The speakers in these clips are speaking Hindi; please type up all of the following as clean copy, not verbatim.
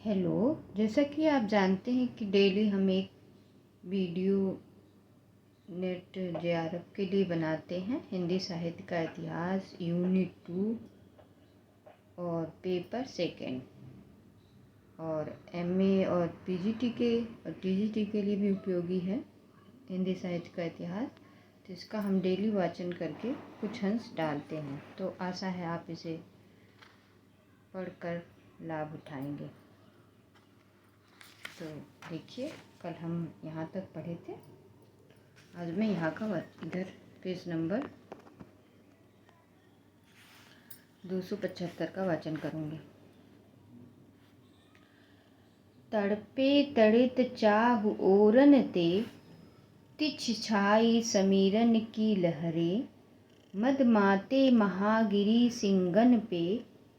हेलो। जैसा कि आप जानते हैं कि डेली हम एक वीडियो नेट जेआरएफ के लिए बनाते हैं। हिंदी साहित्य का इतिहास यूनिट 2 और पेपर सेकेंड, और एमए और पीजीटी और टीजीटी के लिए भी उपयोगी है हिंदी साहित्य का इतिहास। तो इसका हम डेली वाचन करके कुछ अंश डालते हैं। तो आशा है आप इसे पढ़कर लाभ उठाएंगे। तो देखिए, कल हम यहाँ तक पढ़े थे। आज मैं यहाँ का इधर पेज नंबर 275 का वाचन करूँगी। तड़पे तड़ित चाहु ओरन ते, तिछ छाई समीरन की लहरे। मद माते महागिरी सिंगन पे,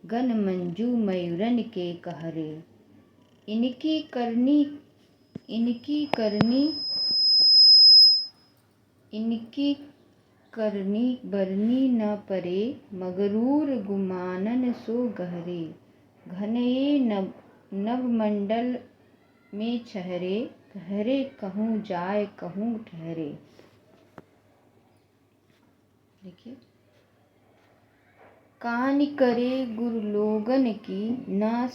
गन मंजू मयूरन के कहरे। इनकी करनी बरनी न परे, मगरूर गुमानन सो गहरे। घनये नवमंडल में छहरे, ठहरे कहूँ जाए कहूँ ठहरे। देखिए, कान करे गुरुलोगन की, ना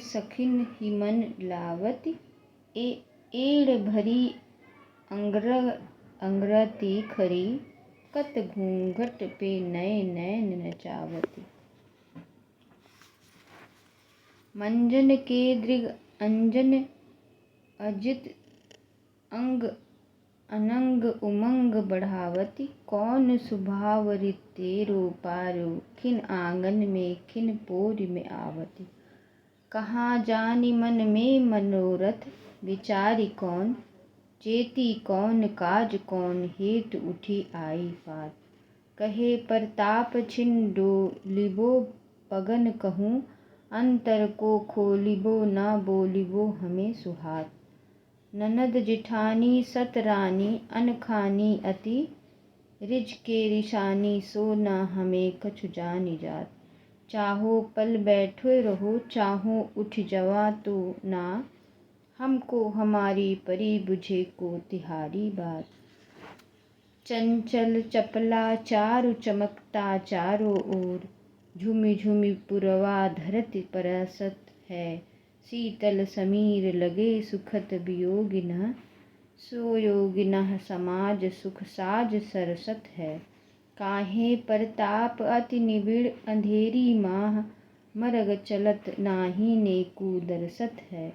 सखिन ही मन लावती। एड़ भरी अंगरती खरी, कत घूंघट पे नए नैन नचावती। मंजन के दृग अंजन अजित अंग अनंग उमंग बढ़ावती। कौन सुभाव रितेरो पारो, खिन आंगन में खिन पोर में आवती। कहाँ जानी मन में मनोरथ, विचारी कौन चेती कौन काज कौन, हेत उठी आई बात। कहे परताप छिन डोलिबो पगन कहूँ, अंतर को खोलिबो न बोलिबो हमें सुहात। ननद जिठानी सतरानी, अनखानी अति रिज के रिशानी। सो न हमें कछु जानी जात, चाहो पल बैठे रहो चाहो उठ जवा तो ना। हमको हमारी परी बुझे को तिहारी बात। चंचल चपला चारु चमकता चारों ओर, झुमी झुमी पुरवा धरती परसत है। शीतल समीर लगे सुखत वियोगिनः, सोयोगिनः समाज सुख साज सरसत है। काहे परताप अति निबिड़ अंधेरी माह, मरग चलत नाही नेकू दरसत है।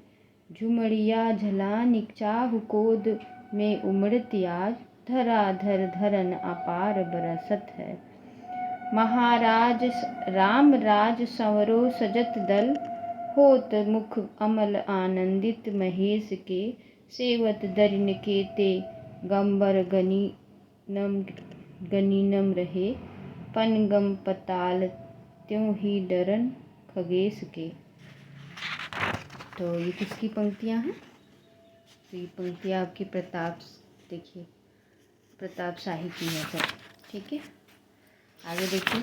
झुमड़िया झलानी चाहु कोद में उमड़ती आज, धराधर धरन अपार बरसत है। महाराज राम राज संवरो सजत दल, होत मुख अमल आनंदित महेश के। सेवत दरिन केते गंबर गनीनम रहे, पनगम पताल त्यों ही डरन खगेश के। तो ये किसकी पंक्तियाँ हैं? तो ये पंक्तियाँ आपकी देखिए प्रताप शाही की है सब। ठीक है, आगे देखिए।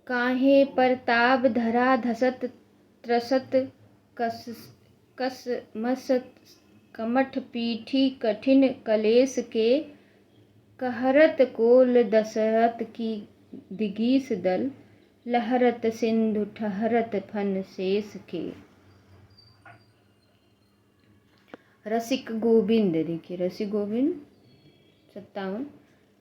काहे परताप धरा धसत त्रसत, कस मसत कमठ पीठी कठिन कलेस के। कहरत कोल दशरथ की दिगीस दल, लहरत सिंधु ठहरत फन शेष के। रसिक गोविंद, देखिए रसिक गोविंद 57।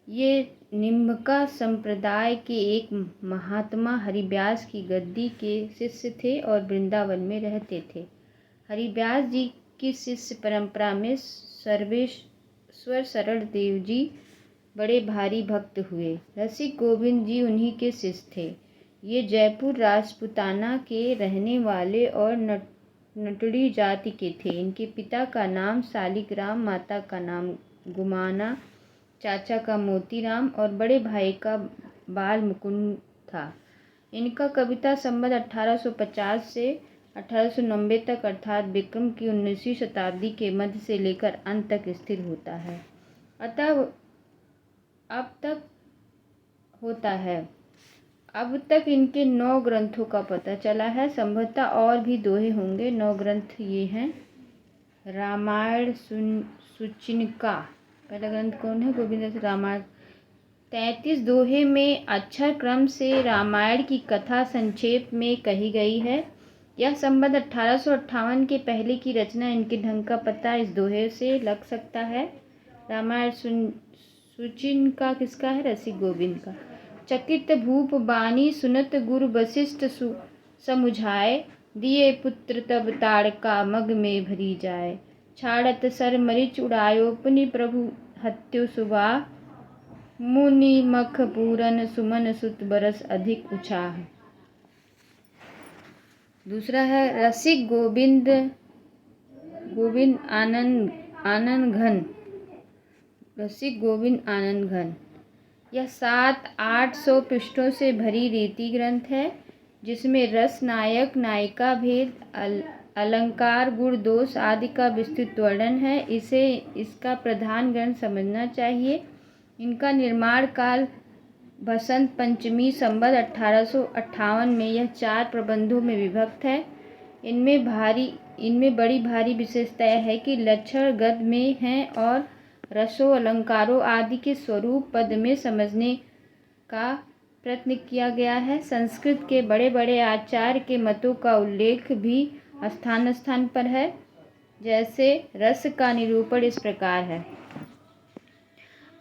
ये निम्बका संप्रदाय के एक महात्मा हरिव्यास की गद्दी के शिष्य थे और वृंदावन में रहते थे। हरिव्यास जी की शिष्य परंपरा में सर्वेश्वर सरल देव जी बड़े भारी भक्त हुए। रसिक गोविंद जी उन्हीं के शिष्य थे। ये जयपुर राजपुताना के रहने वाले और नटड़ी जाति के थे। इनके पिता का नाम शालिग्राम, माता का नाम गुमाना, चाचा का मोतीराम और बड़े भाई का बाल मुकुंद था। इनका कविता संबंध 1850 से 1890 तक अर्थात विक्रम की 19वीं शताब्दी के मध्य से लेकर अंत तक स्थिर होता है। अतः अब तक होता है। अब तक इनके 9 ग्रंथों का पता चला है, संभवतः और भी दोहे होंगे। 9 ग्रंथ ये हैं। रामायण सुचिनिका, पहला ग्रंथ कौन है? गोविंद दास रामायण। 33 दोहे में अक्षर क्रम से रामायण की कथा संक्षेप में कही गई है। यह संबंध 1858 के पहले की रचना। इनके ढंग का पता इस दोहे से लग सकता है। रामायण सुचिनिका किसका है? रसिक गोविंद का। चकित भूप बानी सुनत गुरु वशिष्ठ समुझाए, दिए पुत्र तब ताड़का मग में भरी जाए। छाड़त सर मरिच उड़ायो, पुनि प्रभु हत्यो सुबा, मुनि मख पूरन सुमन सुत बरस अधिक उछाह। दूसरा है रसिक गोविंद आनंद घन। रसिक गोविंद आनंद घन यह 700-800 पृष्ठों से भरी रीति ग्रंथ है, जिसमें रस, नायक नायिका भेद, अलंकार, गुण, दोष आदि का विस्तृत वर्णन है। इसे इसका प्रधान ग्रंथ समझना चाहिए। इनका निर्माण काल बसंत पंचमी संवत 1858 में। यह 4 प्रबंधों में विभक्त है। इनमें बड़ी भारी विशेषता है कि लक्षण गद्य में हैं और रसों, अलंकारों आदि के स्वरूप पद में समझने का प्रयत्न किया गया है। संस्कृत के बड़े बड़े आचार्य के मतों का उल्लेख भी स्थान स्थान पर है। जैसे रस का निरूपण इस प्रकार है।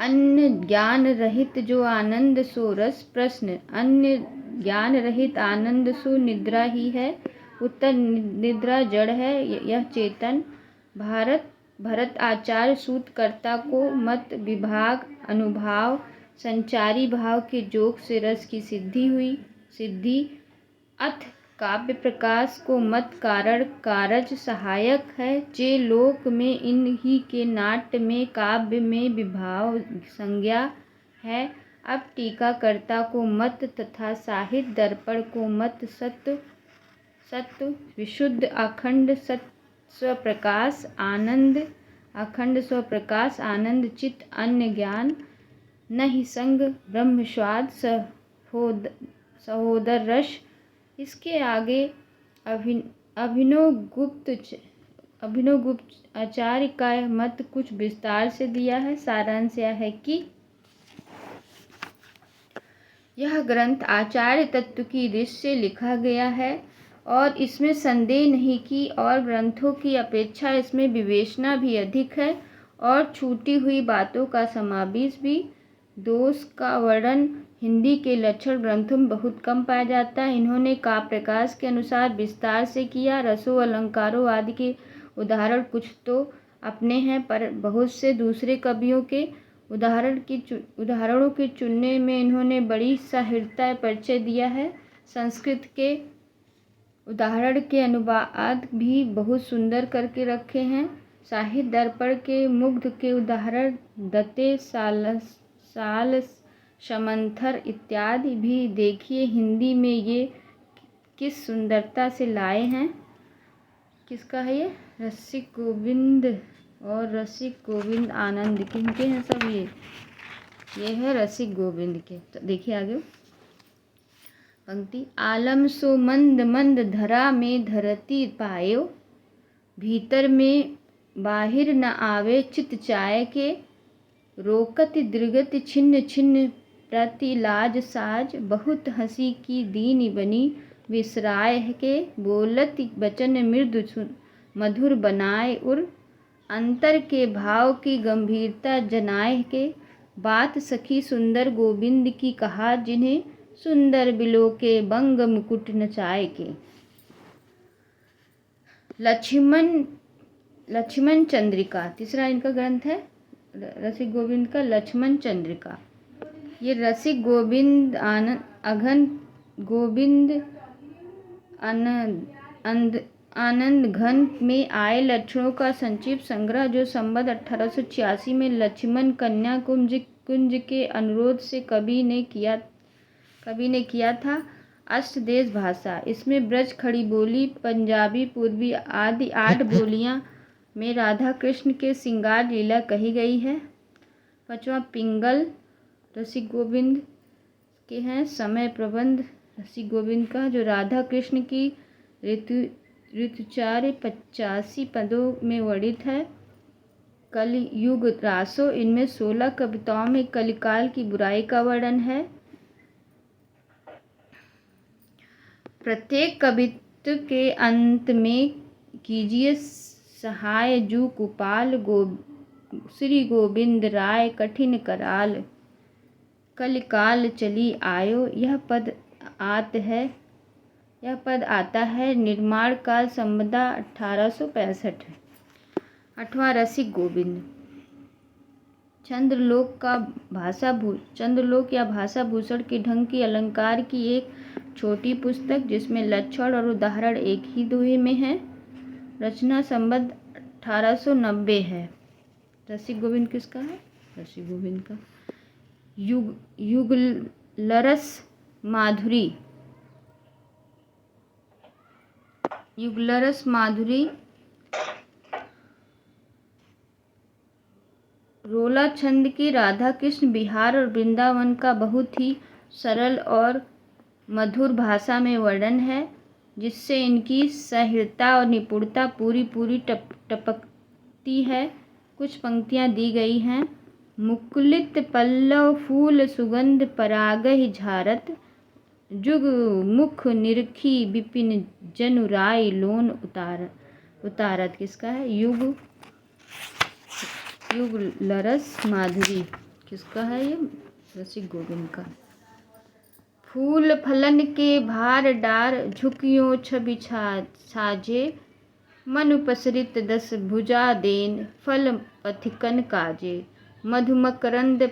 अन्य ज्ञान रहित जो आनंद सो रस प्रश्न, अन्य ज्ञान रहित आनंद सो निद्रा ही है। उत्तर, निद्रा जड़ है, यह चेतन। भरत आचार्य सूतकर्ता को मत, विभाग, अनुभाव, संचारी भाव के जोग से रस की सिद्धि। अथ काव्य प्रकाश को मत, कारण, कारज, सहायक है। जे लोक में इन ही के नाट्य में, काव्य में विभाव संज्ञा है। अब टीकाकर्ता को मत तथा साहित्य दर्पण को मत, सत्व विशुद्ध अखंड स्वप्रकाश आनंद, चित्त अन्य ज्ञान, नहीं संग ब्रह्म स्वाद सहोदर रस। इसके आगे अभिनव गुप्त आचार्य का मत कुछ विस्तार से दिया है। सारांश यह है कि यह ग्रंथ आचार्य तत्व की दृष्टि से लिखा गया है और इसमें संदेह नहीं कि और ग्रंथों की अपेक्षा इसमें विवेचना भी अधिक है और छूटी हुई बातों का समावेश भी। दोष का वर्णन हिंदी के लक्षण ग्रंथों में बहुत कम पाया जाता है। इन्होंने काव्य प्रकाश के अनुसार विस्तार से किया। रसों, अलंकारों आदि के उदाहरण कुछ तो अपने हैं, पर बहुत से दूसरे कवियों के उदाहरणों के चुनने में इन्होंने बड़ी सहृदयता परिचय दिया है। संस्कृत के उदाहरण के अनुवाद भी बहुत सुंदर करके रखे हैं। साहित्य दर्पण के मुग्ध के उदाहरण दत्ते, साल, समंथर इत्यादि भी देखिए। हिंदी में ये किस सुंदरता से लाए हैं। किसका है ये? रसिक गोविंद और रसिक गोविंद आनंद, किनके हैं सब ये है रसिक गोविंद के। तो देखिए आगे पंक्ति। आलम सो मंद मंद धरा में धरती पायो, भीतर में बाहिर न आवे चित चाय के। रोकति दृगति छिन्न छिन्न प्रति लाज साज, बहुत हंसी की दीन बनी विसराय के। बोलति वचन मृदु मधुर बनाए उर, अंतर के भाव की गंभीरता जनाए के। बात सखी सुंदर गोविंद की कहा, जिन्हें सुंदर बिलो के बंग मुकुट नचाए के। लक्ष्मण चंद्रिका तीसरा इनका ग्रंथ है रसिक गोविंद का। लक्ष्मण चंद्रिका ये रसिक गोविंद आनंद घन में आए लक्षणों का संक्षिप्त संग्रह, जो संवत 1886 में लक्ष्मण कन्या कुंज के अनुरोध से कवि ने किया था। अष्टदेश भाषा, इसमें ब्रज, खड़ी बोली, पंजाबी, पूर्वी आदि 8 बोलियां में राधा कृष्ण के श्रृंगार लीला कही गई है। 5वां पिंगल रसिक गोविंद के हैं समय प्रबंध रसिक गोविंद का, जो राधा कृष्ण की ऋतुचार्य 85 पदों में वर्णित है। कलयुग रासो, इनमें 16 कविताओं में कलिकाल की बुराई का वर्णन है। प्रत्येक कवित्व के अंत में कीजिए सहाय जू कुपाल श्री गोविंद राय कठिन कराल, कलिकाल चली आयो। यह पद आता है निर्माण काल संवदा 1865। 8वां रसिक गोविंद। चंद्रलोक या भाषा भूषण के ढंग की अलंकार की एक छोटी पुस्तक, जिसमें लक्षण और उदाहरण एक ही दोहे में है। रचना संबंध 1890 है। रसिक गोविंद किसका है? रसिक गोविंद का। युगलरस माधुरी रोला छंद की राधा कृष्ण बिहार और वृंदावन का बहुत ही सरल और मधुर भाषा में वर्णन है, जिससे इनकी सहृदयता और निपुणता पूरी टपकती है। कुछ पंक्तियाँ दी गई हैं। मुकुलित पल्लव फूल सुगंध परागहि झारत, जुग मुख निरखी विपिन जनुराय लोन उतारत। किसका है? युगलरस माधुरी किसका है? ये रसिक गोविंद का। फूल फलन के भार डार झुकियों छवि छाजे, मनु पसरित 10 भुजा देन फल पथिकन काजे, मधुमकरंद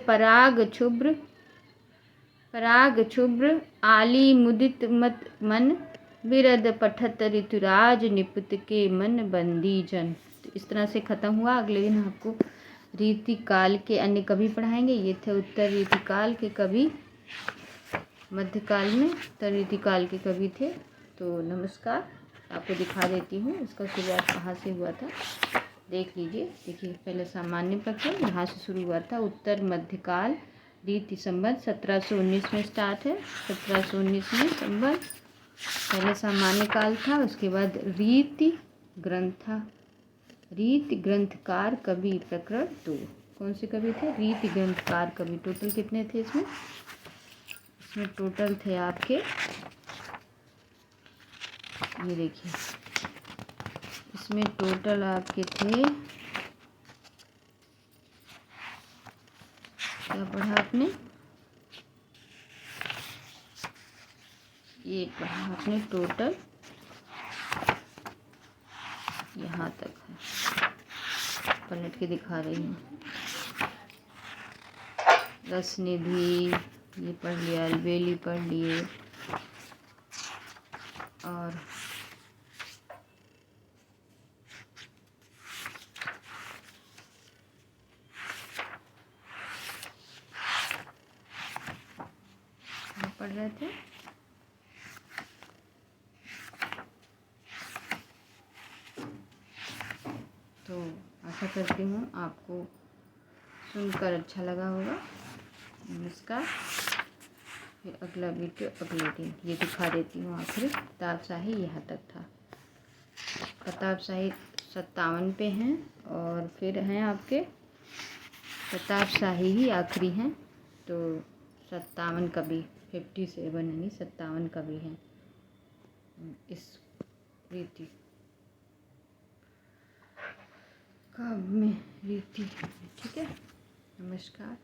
पराग शुभ्र आली मुदित मत मन, विरद पठत ऋतुराज निपुत के मन बंदी जन। तो इस तरह से ख़त्म हुआ। अगले दिन आपको रीतिकाल के अन्य कवि पढ़ाएंगे। ये थे उत्तर रीतिकाल के कवि, मध्यकाल में उत्तर रीतिकाल के कवि थे। तो नमस्कार, आपको दिखा देती हूँ इसका शुरुआत कहाँ से हुआ था, देख लीजिए। देखिए, पहले सामान्य प्रकरण यहाँ से शुरू हुआ था। उत्तर मध्यकाल रीति संबंध 1719 में स्टार्ट है। 1719 में संबंध, पहले सामान्य काल था, उसके बाद रीति ग्रंथकार कवि प्रकरण 2। कौन से कवि थे? रीति ग्रंथकार कवि। टोटल कितने थे इसमें टोटल थे आपके, ये देखिए, इसमें टोटल आपके थे, क्या पढ़ा आपने? ये पढ़ा आपने टोटल, यहाँ तक है। पलट के दिखा रही हूँ। रसनिधि ये पढ़ लिया, अलबेली पढ़ लिए, और पढ़ रहे थे। तो आशा करती हूँ आपको सुनकर अच्छा लगा होगा। नमस्कार, फिर अगला वीडियो अगले दिन। ये दिखा देती हूँ आखिरी किताब शाही यहाँ तक था। किताब शाही 57 पे हैं, और फिर हैं आपके किताब शाही ही आखिरी हैं। तो 57 कवि, 57 यानी 57 कवि हैं इस रीति काव्य में, रीति। ठीक है, नमस्कार।